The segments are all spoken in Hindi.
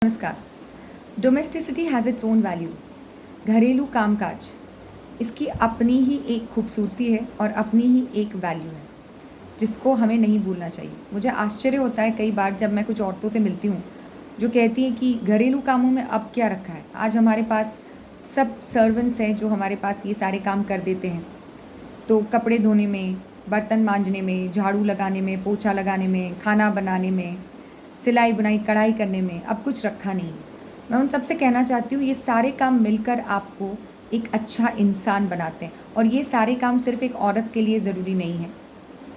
नमस्कार। Domesticity has its own value. घरेलू कामकाज इसकी अपनी ही एक खूबसूरती है और अपनी ही एक वैल्यू है जिसको हमें नहीं भूलना चाहिए। मुझे आश्चर्य होता है कई बार जब मैं कुछ औरतों से मिलती हूँ जो कहती हैं कि घरेलू कामों में अब क्या रखा है, आज हमारे पास सब सर्वेंट्स हैं जो हमारे पास ये सारे काम कर देते हैं। तो कपड़े धोने में, बर्तन मांजने में, झाड़ू लगाने में, पोछा लगाने में, खाना बनाने में, सिलाई बुनाई कढ़ाई करने में अब कुछ रखा नहीं है। मैं उन सबसे कहना चाहती हूँ ये सारे काम मिलकर आपको एक अच्छा इंसान बनाते हैं और ये सारे काम सिर्फ एक औरत के लिए ज़रूरी नहीं है।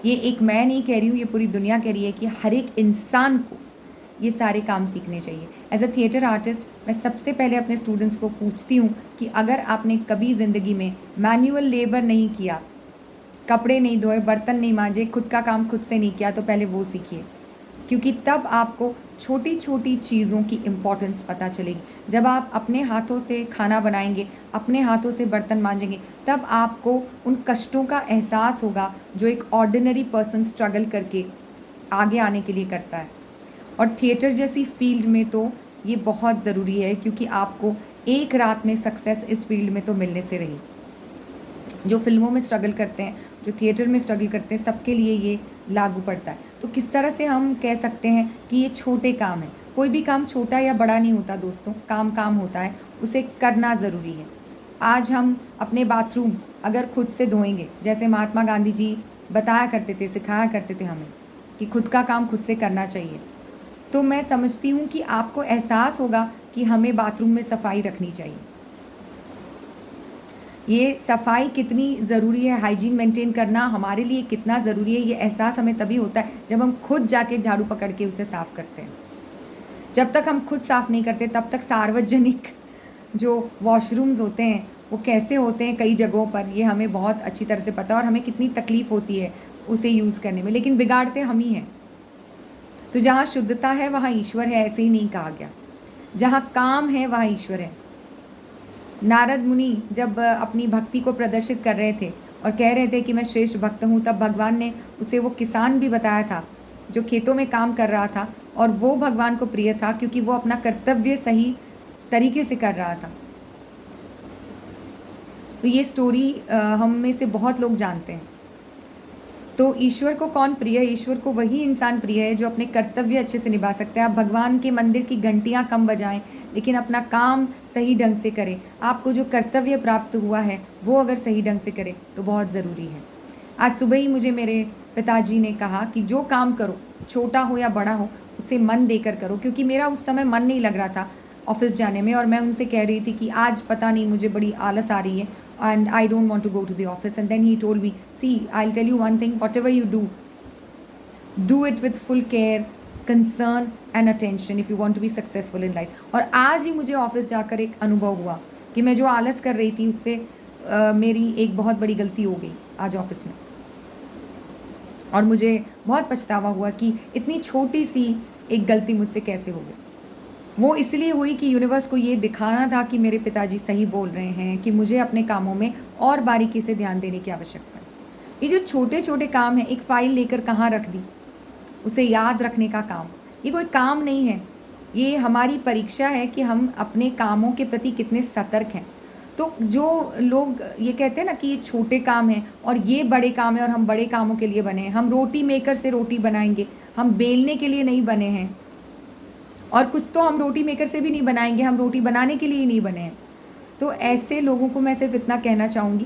ये एक मैं नहीं कह रही हूँ, ये पूरी दुनिया कह रही है कि हर एक इंसान को ये सारे काम सीखने चाहिए। एज अ थिएटर आर्टिस्ट मैं सबसे पहले अपने स्टूडेंट्स को पूछती हूँ कि अगर आपने कभी ज़िंदगी में मैनुअल लेबर नहीं किया, कपड़े नहीं धोए, बर्तन नहीं मांजे, खुद का काम खुद से नहीं किया, तो पहले वो सीखिए, क्योंकि तब आपको छोटी छोटी चीज़ों की इम्पोर्टेंस पता चलेगी। जब आप अपने हाथों से खाना बनाएंगे, अपने हाथों से बर्तन मांजेंगे, तब आपको उन कष्टों का एहसास होगा जो एक ऑर्डिनरी पर्सन स्ट्रगल करके आगे आने के लिए करता है। और थिएटर जैसी फील्ड में तो ये बहुत ज़रूरी है, क्योंकि आपको एक रात में सक्सेस इस फील्ड में तो मिलने से रही। जो फिल्मों में स्ट्रगल करते हैं, जो थिएटर में स्ट्रगल करते हैं, सबके लिए ये लागू पड़ता है। तो किस तरह से हम कह सकते हैं कि ये छोटे काम हैं। कोई भी काम छोटा या बड़ा नहीं होता दोस्तों, काम काम होता है, उसे करना ज़रूरी है। आज हम अपने बाथरूम अगर खुद से धोएंगे, जैसे महात्मा गांधी जी बताया करते थे, सिखाया करते थे हमें कि खुद का काम खुद से करना चाहिए, तो मैं समझती हूँ कि आपको एहसास होगा कि हमें बाथरूम में सफाई रखनी चाहिए। ये सफाई कितनी ज़रूरी है, हाइजीन मेंटेन करना हमारे लिए कितना ज़रूरी है, ये एहसास हमें तभी होता है जब हम खुद जाके झाड़ू पकड़ के उसे साफ़ करते हैं। जब तक हम खुद साफ़ नहीं करते तब तक सार्वजनिक जो वॉशरूम्स होते हैं वो कैसे होते हैं कई जगहों पर, ये हमें बहुत अच्छी तरह से पता है और हमें कितनी तकलीफ़ होती है उसे यूज़ करने में, लेकिन बिगाड़ते हम ही हैं। तो जहाँ शुद्धता है वहाँ ईश्वर है, ऐसे ही नहीं कहा गया। जहाँ काम है वहाँ ईश्वर है। नारद मुनि जब अपनी भक्ति को प्रदर्शित कर रहे थे और कह रहे थे कि मैं श्रेष्ठ भक्त हूँ, तब भगवान ने उसे वो किसान भी बताया था जो खेतों में काम कर रहा था, और वो भगवान को प्रिय था क्योंकि वो अपना कर्तव्य सही तरीके से कर रहा था। तो ये स्टोरी हम में से बहुत लोग जानते हैं। तो ईश्वर को कौन प्रिय है? ईश्वर को वही इंसान प्रिय है जो अपने कर्तव्य अच्छे से निभा सकता है। आप भगवान के मंदिर की घंटियाँ कम बजाएं, लेकिन अपना काम सही ढंग से करें। आपको जो कर्तव्य प्राप्त हुआ है वो अगर सही ढंग से करें तो बहुत ज़रूरी है। आज सुबह ही मुझे मेरे पिताजी ने कहा कि जो काम करो, छोटा हो या बड़ा हो, उसे मन देकर करो, क्योंकि मेरा उस समय मन नहीं लग रहा था ऑफिस जाने में, और मैं उनसे कह रही थी कि आज पता नहीं मुझे बड़ी आलस आ रही है and I don't want to go to the office. And then he told me, see, I'll tell you one thing, whatever you do it with full care, concern and attention if you want to be successful in life. और आज ही मुझे ऑफिस जाकर एक अनुभव हुआ कि मैं जो आलस कर रही थी उससे मेरी एक बहुत बड़ी गलती हो गई आज ऑफिस में, और मुझे बहुत पछतावा हुआ कि इतनी छोटी सी एक गलती मुझसे कैसे हो गई। वो इसलिए हुई कि यूनिवर्स को ये दिखाना था कि मेरे पिताजी सही बोल रहे हैं, कि मुझे अपने कामों में और बारीकी से ध्यान देने की आवश्यकता है। ये जो छोटे छोटे काम हैं, एक फ़ाइल लेकर कहाँ रख दी, उसे याद रखने का काम, ये कोई काम नहीं है, ये हमारी परीक्षा है कि हम अपने कामों के प्रति कितने सतर्क हैं। तो जो लोग ये कहते हैं ना कि ये छोटे काम हैं और ये बड़े काम हैं और हम बड़े कामों के लिए बने हैं, हम रोटी मेकर से रोटी बनाएंगे, हम बेलने के लिए नहीं बने हैं, और कुछ तो हम रोटी मेकर से भी नहीं बनाएंगे, हम रोटी बनाने के लिए ही नहीं बने हैं। तो ऐसे लोगों को मैं सिर्फ इतना कहना चाहूँगी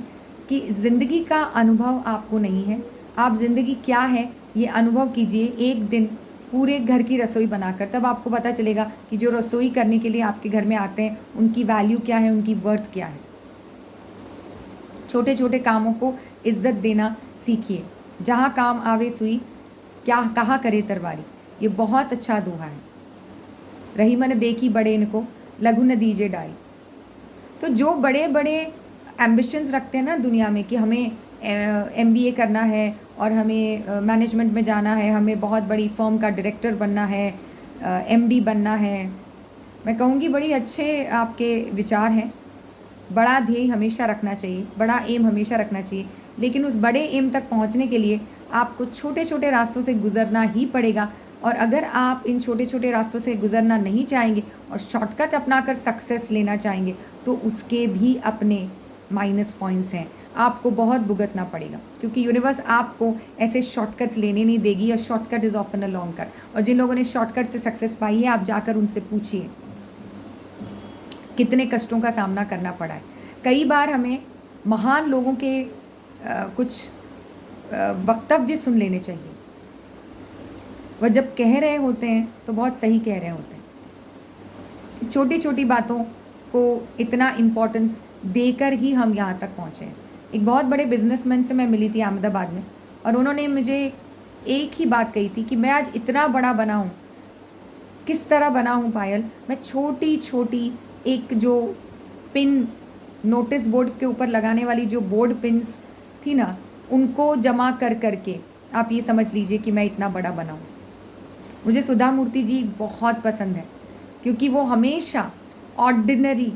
कि ज़िंदगी का अनुभव आपको नहीं है, आप ज़िंदगी क्या है ये अनुभव कीजिए एक दिन पूरे घर की रसोई बनाकर, तब आपको पता चलेगा कि जो रसोई करने के लिए आपके घर में आते हैं उनकी वैल्यू क्या है, उनकी वर्थ क्या है। छोटे छोटे कामों को इज्जत देना सीखिए। जहाँ काम आवे सुई, क्या कहा करे तरवारी, ये बहुत अच्छा दोहा है। रही मन देखी बड़े इनको, लघु न दीजिए डाई। तो जो बड़े बड़े एम्बिशंस रखते हैं ना दुनिया में कि हमें MBA करना है और हमें मैनेजमेंट में जाना है, हमें बहुत बड़ी फर्म का डायरेक्टर बनना है, MD बनना है, मैं कहूँगी बड़ी अच्छे आपके विचार हैं। बड़ा ध्येय हमेशा रखना चाहिए, बड़ा एम हमेशा रखना चाहिए, लेकिन उस बड़े एम तक पहुँचने के लिए आपको छोटे छोटे रास्तों से गुजरना ही पड़ेगा। और अगर आप इन छोटे छोटे रास्तों से गुजरना नहीं चाहेंगे और शॉर्टकट अपनाकर सक्सेस लेना चाहेंगे तो उसके भी अपने माइनस पॉइंट्स हैं। आपको बहुत भुगतना पड़ेगा क्योंकि यूनिवर्स आपको ऐसे शॉर्टकट्स लेने नहीं देगी और shortcut is often a long cut. और जिन लोगों ने शॉर्टकट से सक्सेस पाई है आप जाकर उनसे पूछिए कितने कष्टों का सामना करना पड़ा है। कई बार हमें महान लोगों के कुछ वक्तव्य सुन लेने चाहिए। वह जब कह रहे होते हैं तो बहुत सही कह रहे होते हैं। छोटी छोटी बातों को इतना इम्पोर्टेंस देकर ही हम यहाँ तक पहुँचे हैं। एक बहुत बड़े बिजनेसमैन से मैं मिली थी अहमदाबाद में और उन्होंने मुझे एक ही बात कही थी कि मैं आज इतना बड़ा बना हूँ। किस तरह बना हूँ पायल? मैं छोटी छोटी एक जो पिन नोटिस बोर्ड के ऊपर लगाने वाली जो बोर्ड पिन्स थी ना, उनको जमा कर करके आप ये समझ लीजिए कि मैं इतना बड़ा बना हूँ। मुझे सुधा मूर्ति जी बहुत पसंद है क्योंकि वो हमेशा ऑर्डिनरी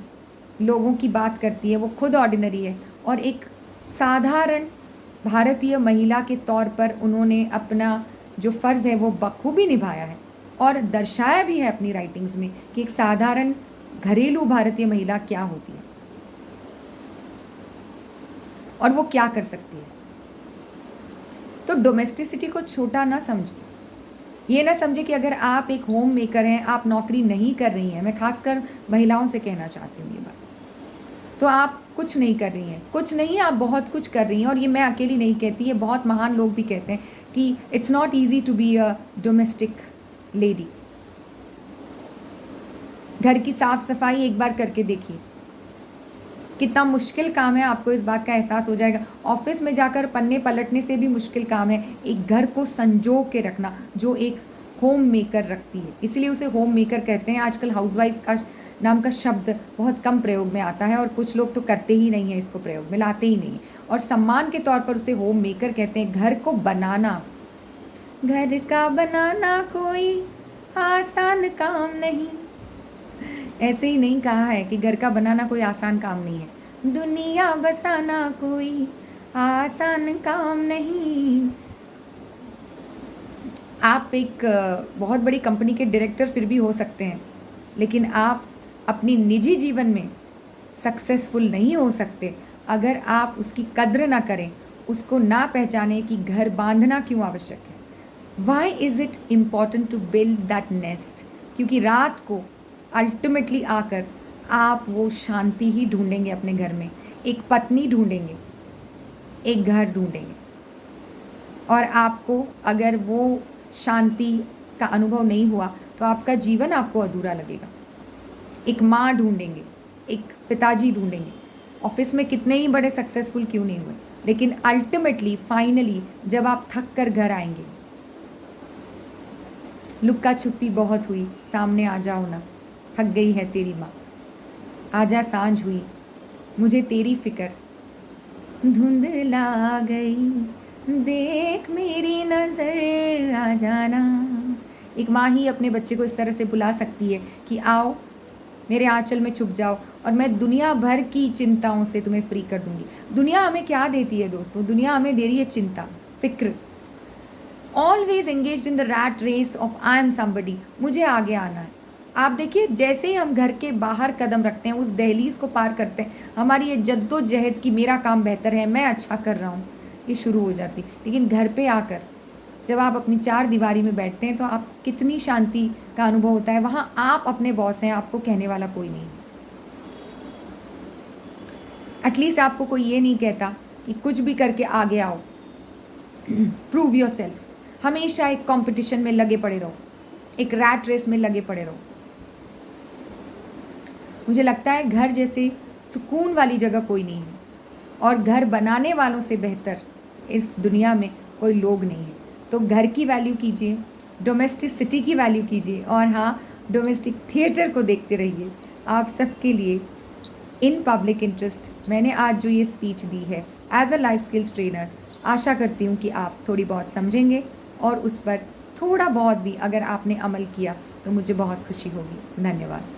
लोगों की बात करती है। वो खुद ऑर्डिनरी है और एक साधारण भारतीय महिला के तौर पर उन्होंने अपना जो फ़र्ज़ है वो बखूबी निभाया है और दर्शाया भी है अपनी राइटिंग्स में कि एक साधारण घरेलू भारतीय महिला क्या होती है और वो क्या कर सकती है। तो डोमेस्टिसिटी को छोटा ना समझें। ये ना समझे कि अगर आप एक होम मेकर हैं, आप नौकरी नहीं कर रही हैं, मैं खासकर महिलाओं से कहना चाहती हूँ ये बात, तो आप कुछ नहीं कर रही हैं। कुछ नहीं, आप बहुत कुछ कर रही हैं। और ये मैं अकेली नहीं कहती, ये बहुत महान लोग भी कहते हैं कि it's not easy to be a domestic lady. घर की साफ सफाई एक बार करके देखिए, कितना मुश्किल काम है, आपको इस बात का एहसास हो जाएगा। ऑफिस में जाकर पन्ने पलटने से भी मुश्किल काम है एक घर को संजो के रखना, जो एक होम मेकर रखती है। इसलिए उसे होम मेकर कहते हैं। आजकल हाउसवाइफ का नाम का शब्द बहुत कम प्रयोग में आता है और कुछ लोग तो करते ही नहीं हैं, इसको प्रयोग में लाते ही नहीं, और सम्मान के तौर पर उसे होम मेकर कहते हैं। घर को बनाना, घर का बनाना कोई आसान काम नहीं। ऐसे ही नहीं कहा है कि घर का बनाना कोई आसान काम नहीं है। दुनिया बसाना कोई आसान काम नहीं। आप एक बहुत बड़ी कंपनी के डायरेक्टर फिर भी हो सकते हैं, लेकिन आप अपनी निजी जीवन में सक्सेसफुल नहीं हो सकते अगर आप उसकी कद्र ना करें, उसको ना पहचानें कि घर बांधना क्यों आवश्यक है। Why is it important to build that nest? क्योंकि रात को अल्टीमेटली आकर आप वो शांति ही ढूंढेंगे अपने घर में, एक पत्नी ढूंढेंगे, एक घर ढूंढेंगे। और आपको अगर वो शांति का अनुभव नहीं हुआ तो आपका जीवन आपको अधूरा लगेगा। एक माँ ढूंढेंगे, एक पिताजी ढूंढेंगे। ऑफिस में कितने ही बड़े सक्सेसफुल क्यों नहीं हुए, लेकिन अल्टीमेटली फाइनली जब आप थक कर घर आएंगे, लुक्का छुपी बहुत हुई, सामने आ जाओ ना, थक गई है तेरी माँ, आजा सांझ हुई, मुझे तेरी फिक्र, धुंधला गई, देख मेरी नज़र आ जाना। एक माँ ही अपने बच्चे को इस तरह से बुला सकती है कि आओ मेरे आंचल में छुप जाओ और मैं दुनिया भर की चिंताओं से तुम्हें फ्री कर दूंगी। दुनिया हमें क्या देती है दोस्तों? दुनिया हमें दे रही है चिंता, फिक्र। Always engaged in the rat race of I am somebody, मुझे आगे आना है। आप देखिए, जैसे ही हम घर के बाहर कदम रखते हैं, उस दहलीज को पार करते हैं, हमारी ये जद्दोजहद कि मेरा काम बेहतर है, मैं अच्छा कर रहा हूँ, ये शुरू हो जाती। लेकिन घर पे आकर जब आप अपनी चार दीवारी में बैठते हैं तो आप कितनी शांति का अनुभव होता है। वहाँ आप अपने बॉस हैं, आपको कहने वाला कोई नहीं। एटलीस्ट आपको कोई ये नहीं कहता कि कुछ भी करके आगे आओ, प्रूव योर सेल्फ। हमेशा एक कंपटीशन में लगे पड़े रहो, एक रैट रेस में लगे पड़े रहो। मुझे लगता है घर जैसे सुकून वाली जगह कोई नहीं है, और घर बनाने वालों से बेहतर इस दुनिया में कोई लोग नहीं है। तो घर की वैल्यू कीजिए, डोमेस्टिसिटी की वैल्यू कीजिए, और हाँ, डोमेस्टिक थिएटर को देखते रहिए। आप सबके लिए इन पब्लिक इंटरेस्ट मैंने आज जो ये स्पीच दी है as a life skills trainer, आशा करती हूँ कि आप थोड़ी बहुत समझेंगे और उस पर थोड़ा बहुत भी अगर आपने अमल किया तो मुझे बहुत खुशी होगी। धन्यवाद।